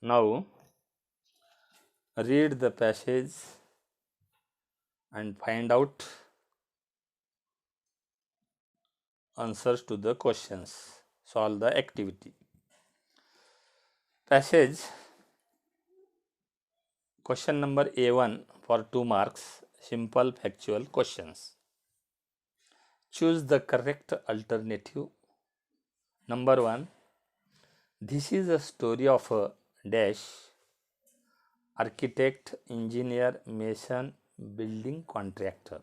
Now read the passage and find out answers to the questions. Solve the activity. Passage question number A1 for 2 marks. Simple factual questions. Choose the correct alternative. Number 1. This is a story of a dash architect, engineer, mason, building contractor.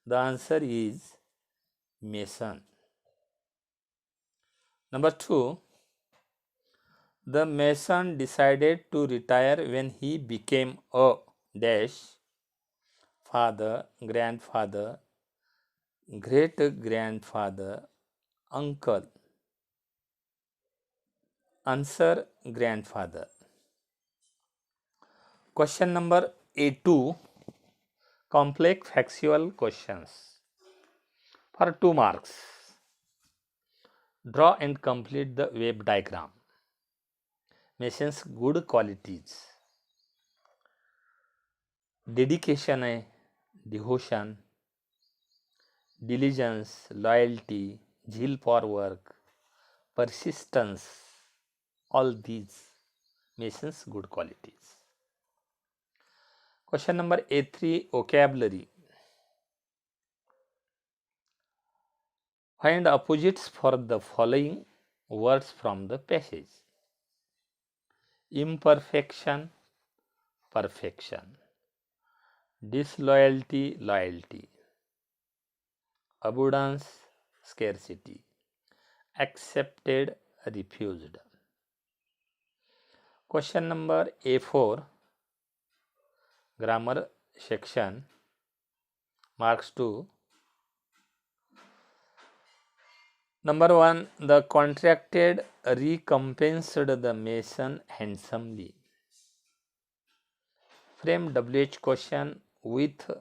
The answer is mason. Number 2. The mason decided to retire when he became a dash father, grandfather, great grandfather, uncle. Answer grandfather. Question number A2. Complex factual questions for 2 marks. Draw and complete the wave diagram. Mason's good qualities. Dedication है, devotion, diligence, loyalty, zeal for work, persistence, all these Mason's good qualities. Question number A3. Vocabulary. Find opposites for the following words from the passage. Imperfection, perfection. Disloyalty, loyalty. Abundance, scarcity. Accepted, refused. Question number A4. Grammar section. Marks 2. Number 1. The contracted recompensed the mason handsomely. Frame WH question with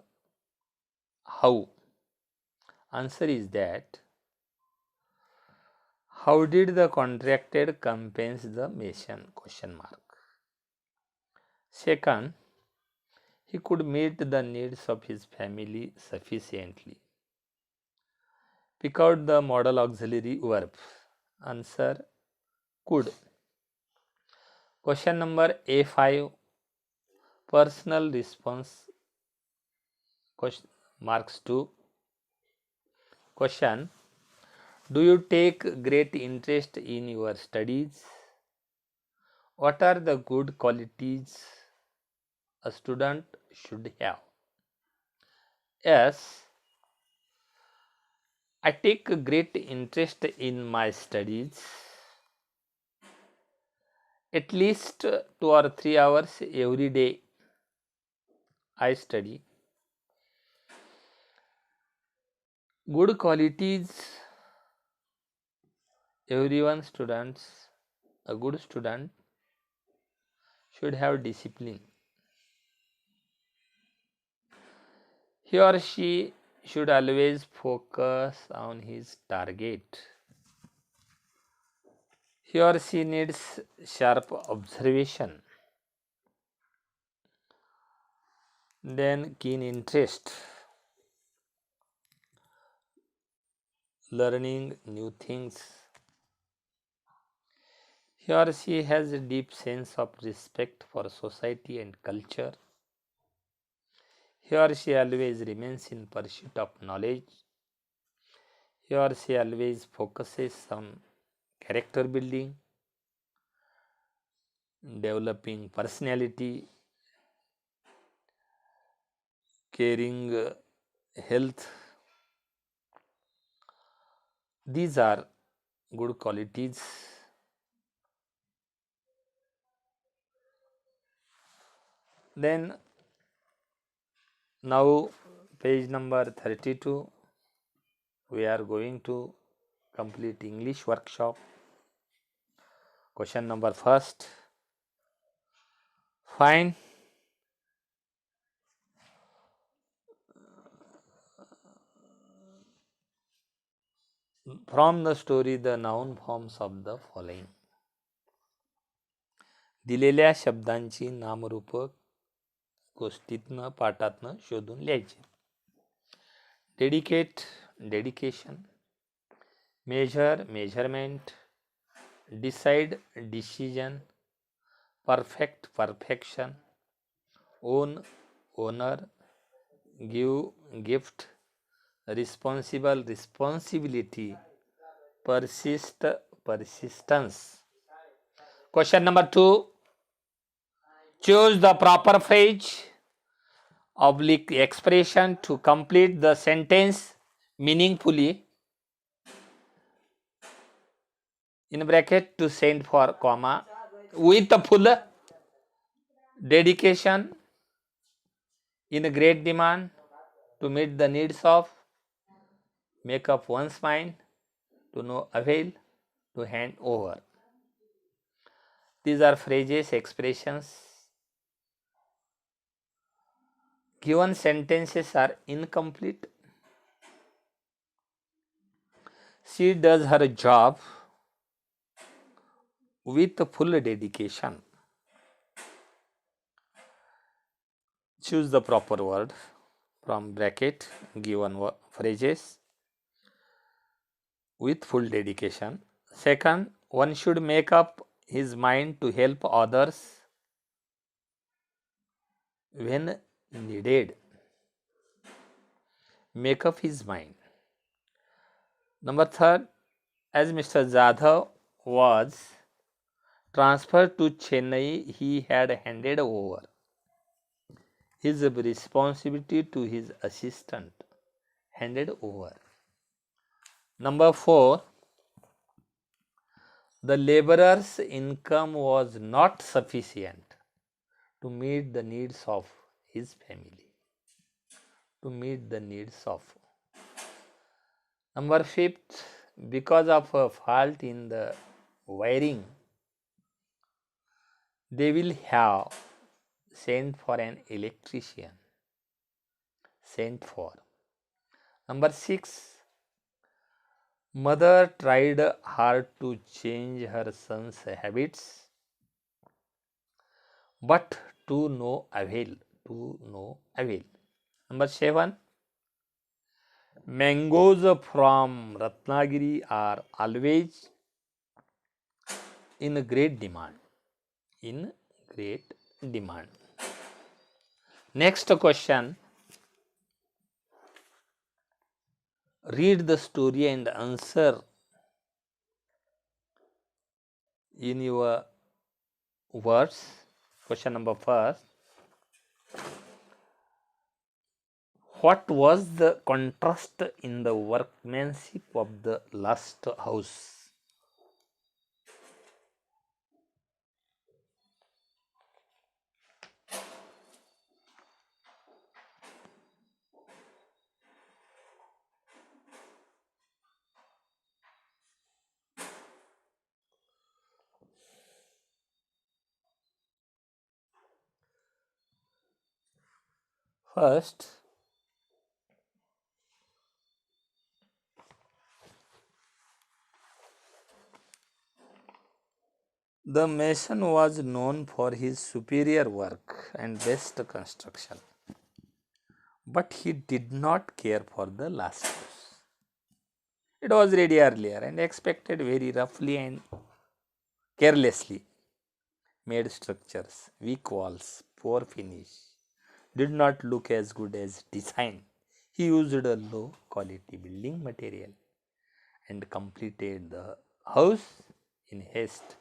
how. Answer is that how did the contracted compense the mason? Question mark. Second, he could meet the needs of his family sufficiently. Pick out the modal auxiliary verb. Answer could. Question number A5. Personal response. Question marks 2. Question. Do you take great interest in your studies? What are the good qualities a student should have? Yes, I take a great interest in my studies. At least 2 or 3 hours every day I study. Good qualities. Everyone students, a good student should have discipline. He or she should always focus on his target. He or she needs sharp observation, then keen interest, learning new things. He or she has a deep sense of respect for society and culture. He or she always remains in pursuit of knowledge. He or she always focuses on character building, developing personality, caring health. These are good qualities. Then now page number 32, we are going to complete English workshop. Question number first. Find from the story the noun forms of the following. दिलेल्या शब्दांची नामरूपक गोष्टीतनं पाठातनं शोधून लिहायचे. Dedicate, dedication. Measure, measurement. Decide, decision. Perfect, perfection. Own, owner. Give, gift. Responsible, responsibility. persist, persistence. Question number 2. Choose the proper phrase oblique expression to complete the sentence meaningfully. In bracket, to send for, comma, with the full dedication, in great demand, to meet the needs of, make up one's mind, to no avail, to hand over. These are phrases, expressions. Given sentences are incomplete. She does her job with full dedication. Choose the proper word from bracket, given phrases with full dedication. Second, one should make up his mind to help others when needed. Make up his mind. Number third, as Mr. Jadhav was transferred to Chennai, he had handed over his responsibility to his assistant. Handed over. Number 4, the laborer's income was not sufficient to meet the needs of his family. To meet the needs of. Number 5, because of a fault in the wiring, they will have sent for an electrician. Sent for. Number 6, mother tried hard to change her son's habits, but to no avail. To no avail. Number 7, mangoes from Ratnagiri are always in great demand. In great demand. Next question. Read the story and answer in your words. Question number 1. What was the contrast in the workmanship of the last house? First, the mason was known for his superior work and best construction, but he did not care for the last house. It was ready earlier and expected very roughly and carelessly made structures, weak walls, poor finish, did not look as good as design. He used a low quality building material and completed the house in haste.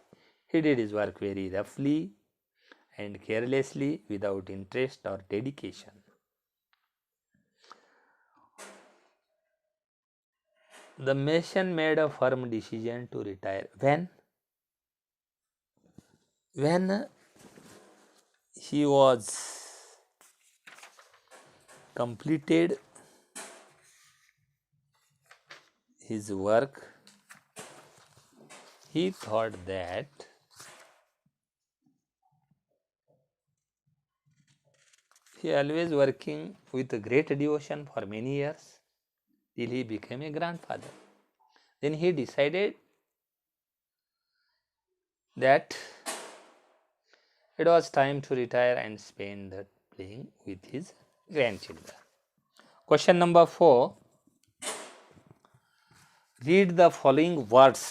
He did his work very roughly and carelessly, without interest or dedication. The mason made a firm decision to retire when he was completed his work. He thought that he always working with great devotion for many years till he became a grandfather. Then he decided that It was time to retire and spend that playing with his grandchildren. Question number 4. Read the following words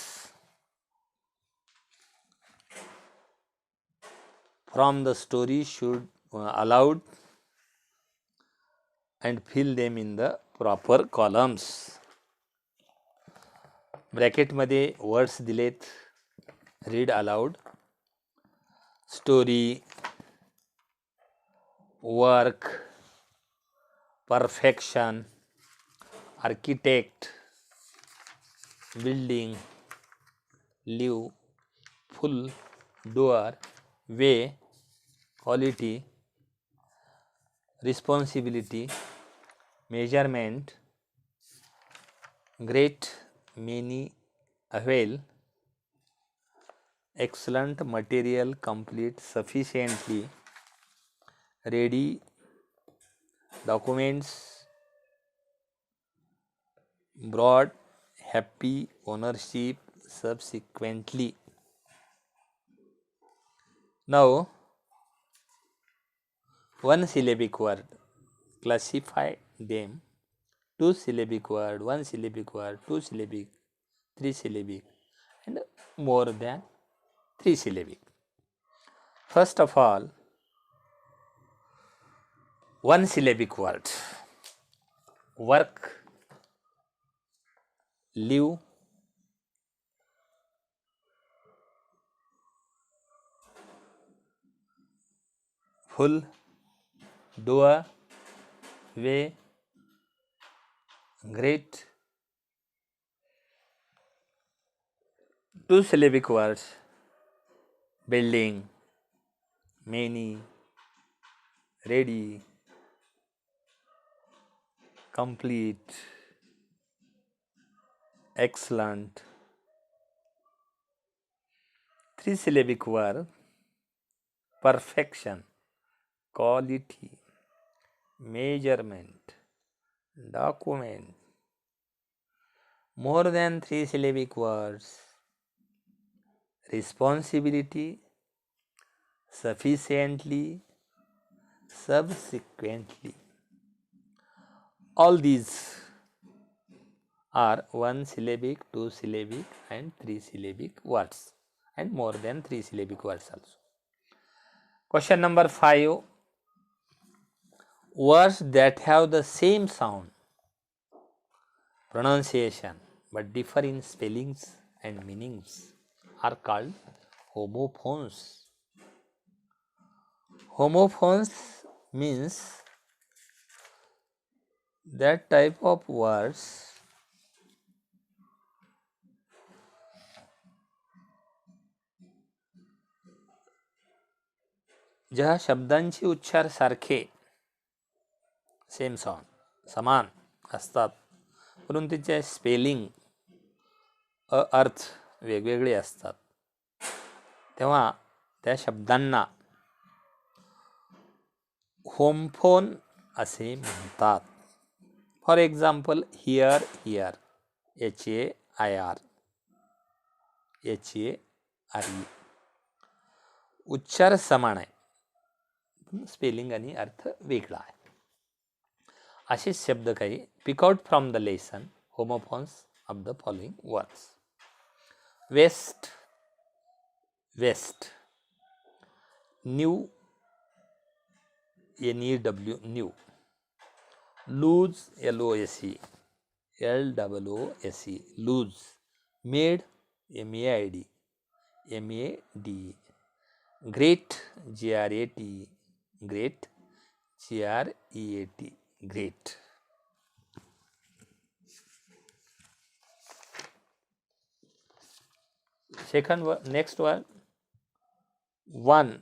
from the story should aloud and fill them in the proper columns. Bracket मध्ये words दिलेत. Read aloud. Story, work, perfection, architect, building, live, full, doer, way, quality, responsibility, measurement, great, many, avail, excellent, material, complete, sufficiently, ready, documents, broad, happy, ownership, subsequently. Now, one syllabic word, classify them. Two syllabic word, one syllabic word, two syllabic, three syllabic, and more than three syllabic. First of all, one syllabic word. Work, live, full, doer, way, great. Two syllabic words, building, many, ready, complete, excellent. Three syllabic word, perfection, quality, measurement, document. More than three syllabic words, responsibility, sufficiently, subsequently. All these are one syllabic, two syllabic, and three syllabic words, and more than three syllabic words also. Question number 5. Words that have the same sound, pronunciation, but differ in spellings and meanings are called homophones. Homophones means that type of words ज्या शब्दांचे उच्चार सारखे, same sound, समान असतात, परंतु त्याचे spelling, अर्थ वेगवेगळे असतात, तेव्हा त्या शब्दांना होमफोन असे म्हणतात. For example, here, here, HAIR, HARE. उच्चार समान आहे, स्पेलिंग आणि अर्थ वेगळा आहे. असे शब्द काही. Pick out from the lesson homophones of the following words. Waste, waist. New, NEW, new. Lose, LOSE, LOOSE, loose. Maid, MAID, MADE. Grate, GRAT, great, GREAT, great. Second word, next word, one,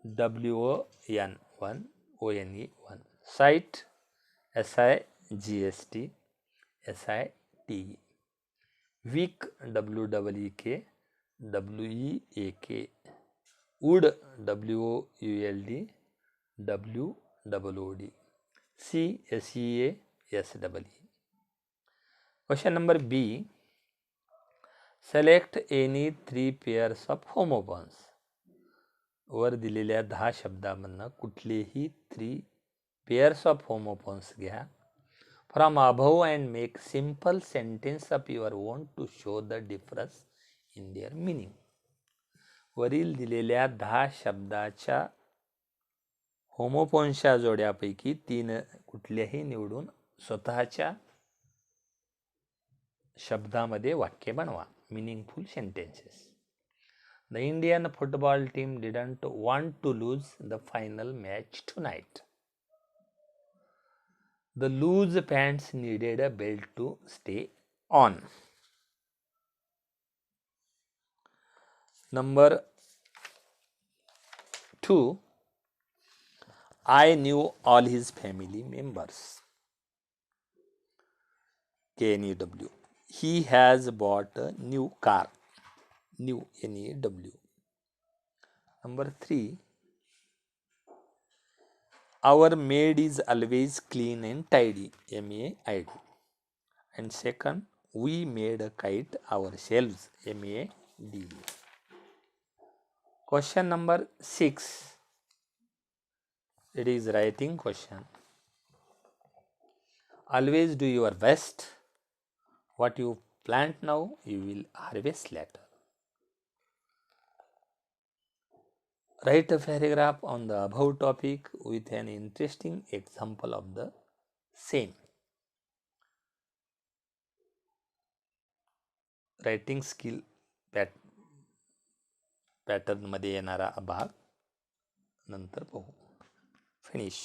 WON, one, ONE, one. Sight, SIGST, SITE. Weak, WEEK, WEAK. Wood, WOULD, WOOD. SEA, SEE. Question number B. Select any three pairs of homophones. वर दिलेल्या 10 शब्दांमधनं कुठलेही 3 pairs of homophones घ्या from above and make simple sentence of your own to show the difference in their meaning. वरील दिलेल्या 10 शब्दाच्या होमोफोन्सच्या जोड्यापैकी 3 कुठल्याही निवडून स्वतःच्या शब्दामध्ये वाक्य बनवा. Meaningful sentences. The Indian football team didn't want to lose the final match tonight. The loose pants needed a belt to stay on. Number 2. I knew all his family members. KNEW. He has bought a new car. New NEW. Number 3. Our maid is always clean and tidy. MAID. And second, we made a kite ourselves. MADE. Question number 6. It is writing question. Always do your best. What you plant now, you will harvest later. Write a paragraph on the above topic with an interesting example of the same. Writing skill पॅटर्नमध्ये येणारा भाग नंतर पाहू. Finish.